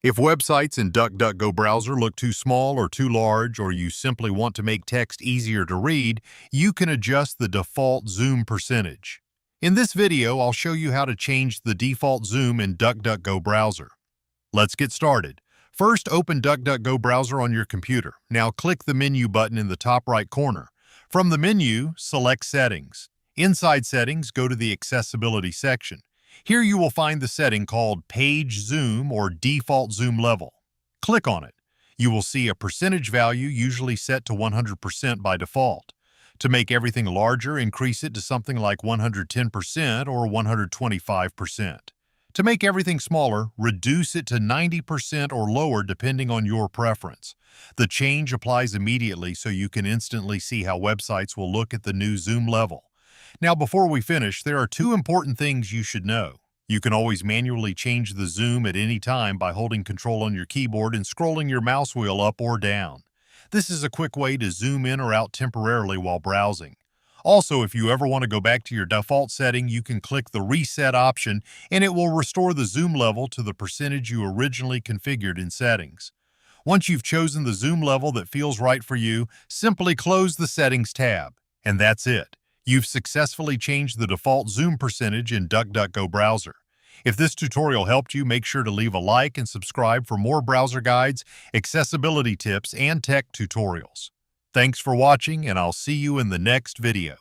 If websites in DuckDuckGo Browser look too small or too large, or you simply want to make text easier to read, you can adjust the default zoom percentage. In this video, I'll show you how to change the default zoom in DuckDuckGo Browser. Let's get started. First, open DuckDuckGo Browser on your computer. Now click the menu button in the top right corner. From the menu, select Settings. Inside Settings, go to the Accessibility section. Here you will find the setting called Page Zoom or Default Zoom Level. Click on it. You will see a percentage value usually set to 100% by default. To make everything larger, increase it to something like 110% or 125%. To make everything smaller, reduce it to 90% or lower depending on your preference. The change applies immediately so you can instantly see how websites will look at the new zoom level. Now, before we finish, there are two important things you should know. You can always manually change the zoom at any time by holding Control on your keyboard and scrolling your mouse wheel up or down. This is a quick way to zoom in or out temporarily while browsing. Also, if you ever want to go back to your default setting, you can click the Reset option and it will restore the zoom level to the percentage you originally configured in Settings. Once you've chosen the zoom level that feels right for you, simply close the Settings tab. And that's it. You've successfully changed the default zoom percentage in DuckDuckGo Browser. If this tutorial helped you, make sure to leave a like and subscribe for more browser guides, accessibility tips, and tech tutorials. Thanks for watching, and I'll see you in the next video.